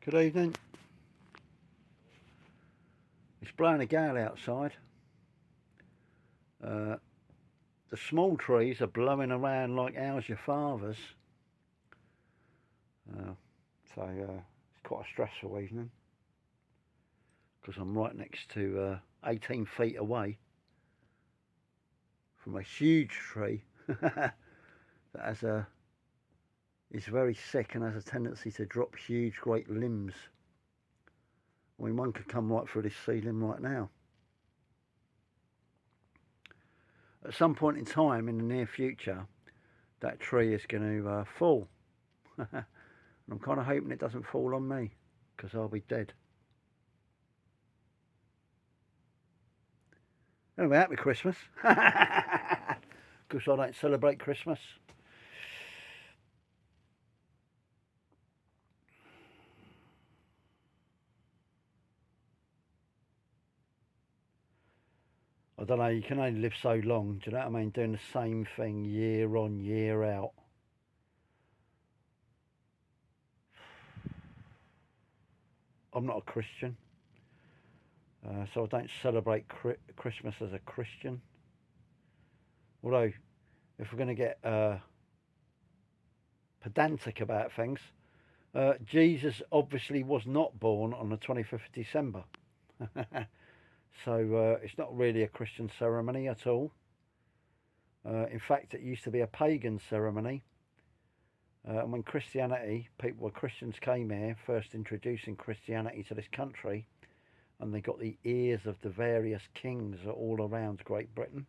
Good evening. It's blowing a gale outside. The small trees are blowing around like how's your father's. It's quite a stressful evening because I'm right next to 18 feet away from a huge tree that is very sick and has a tendency to drop huge great limbs. I mean, one could come right through this ceiling right now. At some point in time in the near future, that tree is going to fall. And I'm kind of hoping it doesn't fall on me, because I'll be dead. Anyway, happy Christmas. Because I don't celebrate Christmas. I don't know, you can only live so long, do you know what I mean? Doing the same thing year on, year out. I'm not a Christian, so I don't celebrate Christmas as a Christian. Although, if we're going to get pedantic about things, Jesus obviously was not born on the 25th of December. So it's not really a Christian ceremony at all. In fact, it used to be a pagan ceremony. And when Christians came here, first introducing Christianity to this country, and they got the ears of the various kings all around Great Britain,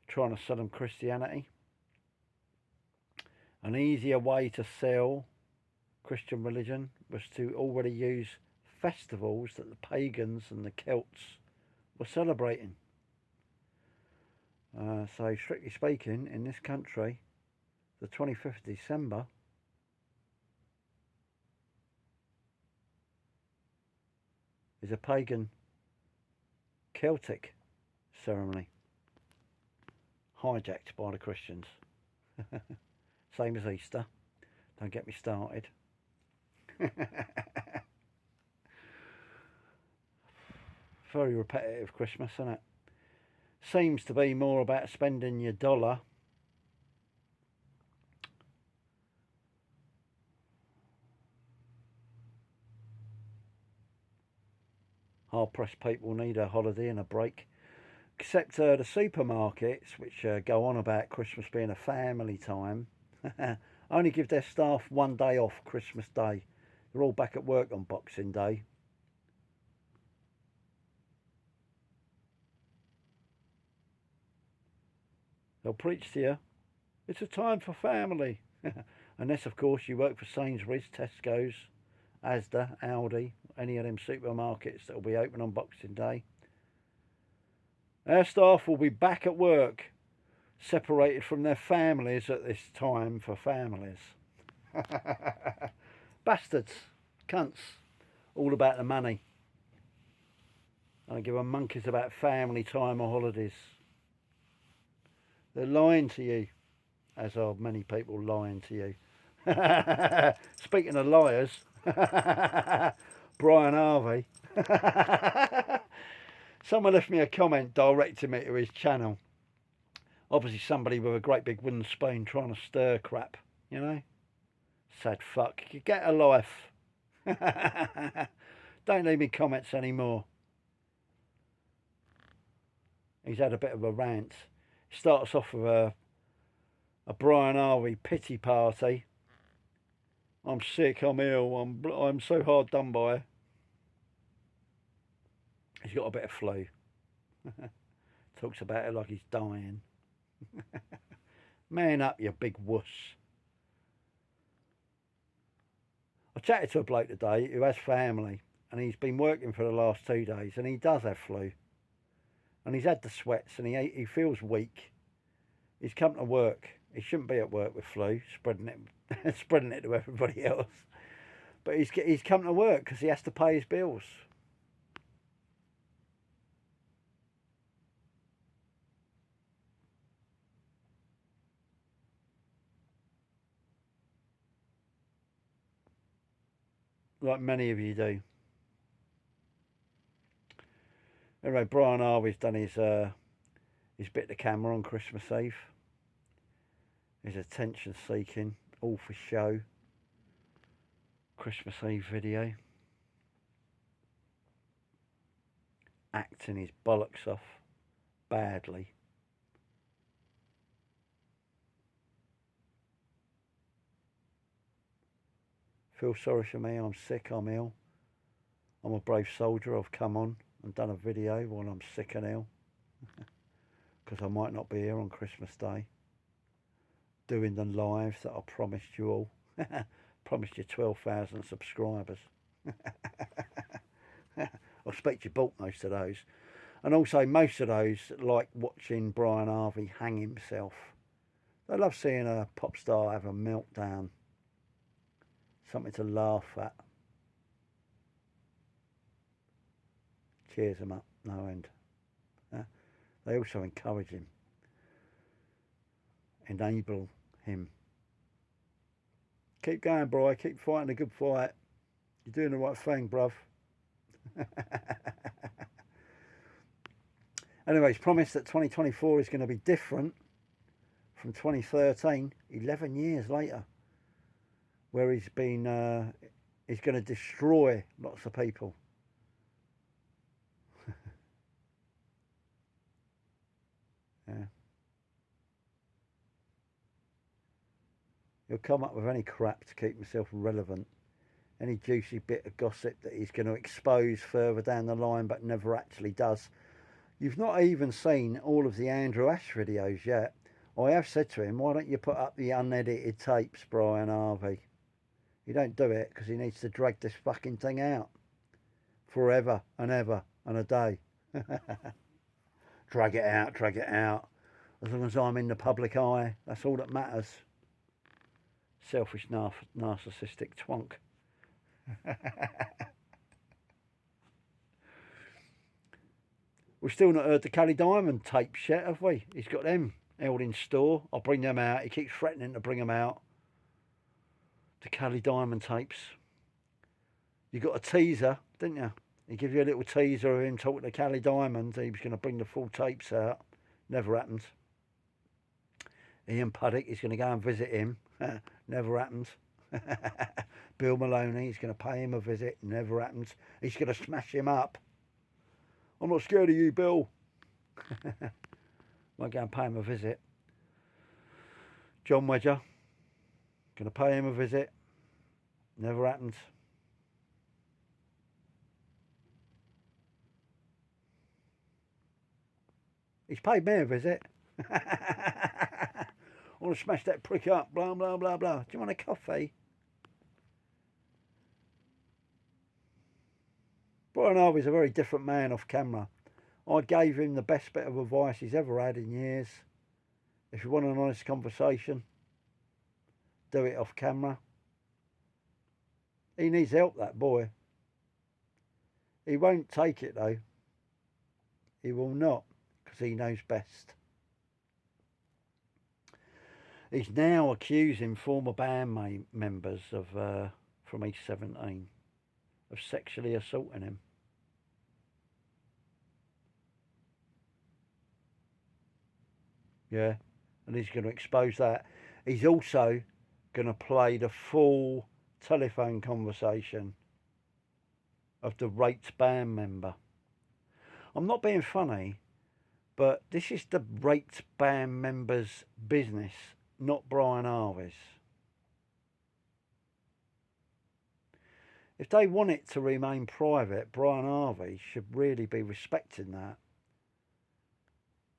trying to sell them Christianity. An easier way to sell Christian religion was to already use festivals that the pagans and the Celts were celebrating. So strictly speaking, in this country, the 25th of December is a pagan Celtic ceremony hijacked by the Christians. Same as Easter. Don't get me started. Very repetitive Christmas, isn't it? Seems to be more about spending your dollar hard-pressed people need a holiday and a break. Except the supermarkets, which go on about Christmas being a family time, only give their staff one day off Christmas Day. They're all back at work on Boxing Day. They'll preach to you, it's a time for family. Unless, of course, you work for Sainsbury's, Tesco's, Asda, Aldi, any of them supermarkets that will be open on Boxing Day. Our staff will be back at work, separated from their families at this time for families. Bastards, cunts, all about the money. I don't give a monkeys about family time or holidays. They're lying to you, as are many people lying to you. Speaking of liars, Brian Harvey. Someone left me a comment directing me to his channel. Obviously somebody with a great big wooden spoon trying to stir crap, you know? Sad fuck. Get a life. Don't leave me comments anymore. He's had a bit of a rant. He starts off with a Brian Harvey pity party. I'm sick, I'm ill, I'm so hard done by. He's got a bit of flu. Talks about it like he's dying. Man up, you big wuss. I chatted to a bloke today who has family, and he's been working for the last 2 days, and he does have flu. And he's had the sweats, and he feels weak. He's come to work. He shouldn't be at work with flu, spreading it to everybody else. But he's come to work because he has to pay his bills. like many of you do. Anyway, Brian Harvey's done his bit to camera on Christmas Eve. His attention seeking, all for show. Christmas Eve video. Acting his bollocks off badly. Feel sorry for me, I'm sick, I'm ill. I'm a brave soldier, I've come on and done a video while I'm sick and ill. Because I might not be here on Christmas Day. Doing the lives that I promised you all. Promised you 12,000 subscribers. I expect you bought most of those. And also most of those like watching Brian Harvey hang himself. They love seeing a pop star have a meltdown. Something to laugh at. Cheers him up, no end. They also encourage him. Enable him. Keep going, bro. Keep fighting a good fight. You're doing the right thing, bruv. Anyway, he's promised that 2024 is going to be different from 2013, 11 years later, where he's been, he's going to destroy lots of people. Yeah. He'll come up with any crap to keep himself relevant. Any juicy bit of gossip that he's going to expose further down the line but never actually does. You've not even seen all of the Andrew Ash videos yet. I have said to him, why don't you put up the unedited tapes, Brian Harvey? He don't do it because he needs to drag this fucking thing out. Forever and ever and a day. Drag it out, drag it out. As long as I'm in the public eye, that's all that matters. Selfish, narcissistic twonk. We've still not heard the Kelly Diamond tapes yet, have we? He's got them held in store. I'll bring them out. He keeps threatening to bring them out. The Kelly Diamond tapes. You got a teaser, didn't you? He gave you a little teaser of him talking to Kelly Diamond. He was going to bring the full tapes out. Never happened. Ian Puddick, he's going to go and visit him. Never happened. Bill Maloney, he's going to pay him a visit. Never happened. He's going to smash him up. I'm not scared of you, Bill. Might go and pay him a visit. John Wedger, going to pay him a visit. Never happened. He's paid me a visit. I want to smash that prick up, blah, blah, blah, blah. Do you want a coffee? Brian Harvey's a very different man off camera. I gave him the best bit of advice he's ever had in years. If you want an honest conversation, do it off camera. He needs help, that boy. He won't take it, though. He will not, because he knows best. He's now accusing former band members of from E17 of sexually assaulting him. Yeah, and he's going to expose that. He's also going to play the full telephone conversation of the raped band member. I'm not being funny, but this is the raped band member's business, not Brian Harvey's. If they want it to remain private, Brian Harvey should really be respecting that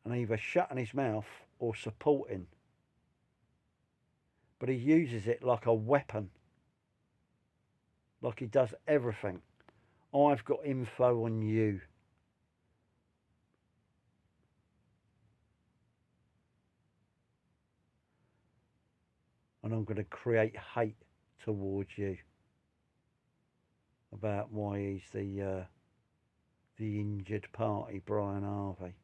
and either shutting his mouth or supporting. But he uses it like a weapon, like he does everything. I've got info on you. And I'm going to create hate towards you about why he's the injured party, Brian Harvey.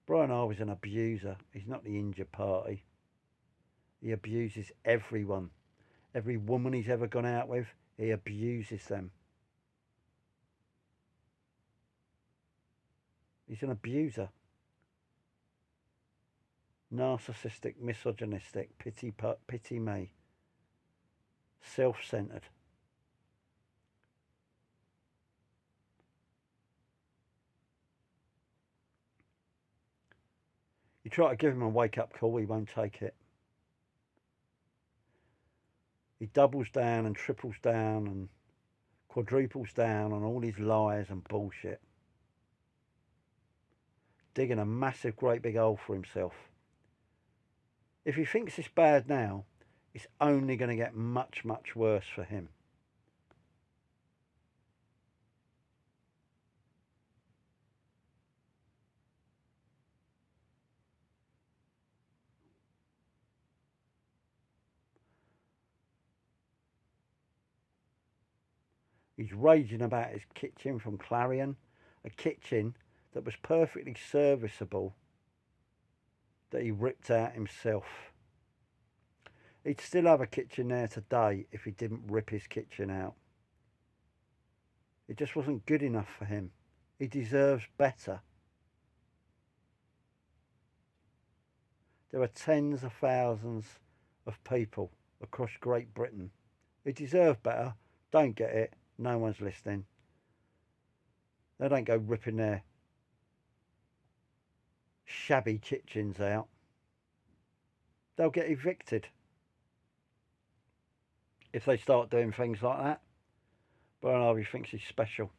Brian Harvey's an abuser. He's not the injured party. He abuses everyone. Every woman he's ever gone out with, he abuses them. He's an abuser. Narcissistic, misogynistic, pity me. Self-centered. You try to give him a wake-up call, he won't take it. He doubles down and triples down and quadruples down on all his lies and bullshit. Digging a massive, great big hole for himself. If he thinks it's bad now, it's only going to get much, much worse for him. He's raging about his kitchen from Clarion, a kitchen that was perfectly serviceable that he ripped out himself. He'd still have a kitchen there today if he didn't rip his kitchen out. It just wasn't good enough for him. He deserves better. There are tens of thousands of people across Great Britain who deserve better, don't get it, no one's listening. They don't go ripping their shabby kitchens out. They'll get evicted if they start doing things like that. Brian Harvey thinks he's special.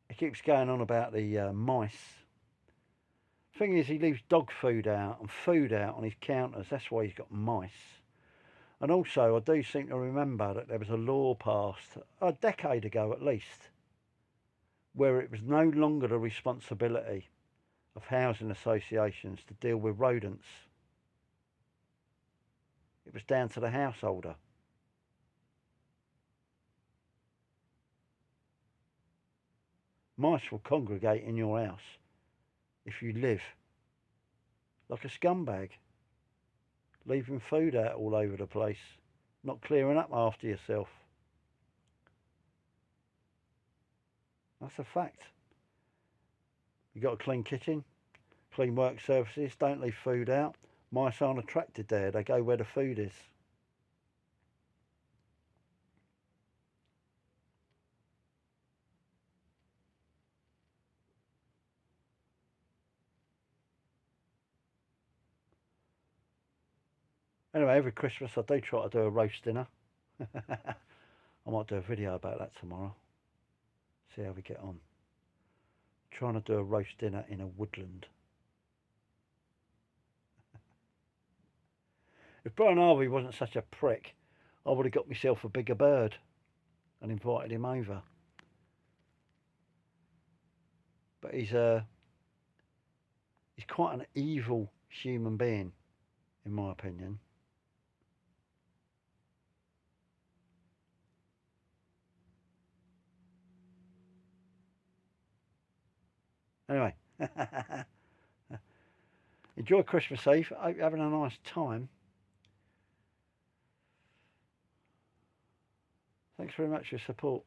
He keeps going on about the mice. Thing is, he leaves dog food out and food out on his counters. That's why he's got mice. And also, I do seem to remember that there was a law passed a decade ago at least, where it was no longer the responsibility of housing associations to deal with rodents. It was down to the householder. Mice will congregate in your house if you live like a scumbag, leaving food out all over the place, not clearing up after yourself. That's a fact. You got a clean kitchen, clean work surfaces, don't leave food out. Mice aren't attracted there, they go where the food is. Anyway, every Christmas I do try to do a roast dinner. I might do a video about that tomorrow. See how we get on. Trying to do a roast dinner in a woodland. If Brian Harvey wasn't such a prick, I would have got myself a bigger bird and invited him over. But he's quite an evil human being, in my opinion. Anyway, enjoy Christmas Eve. I hope you're having a nice time. Thanks very much for your support.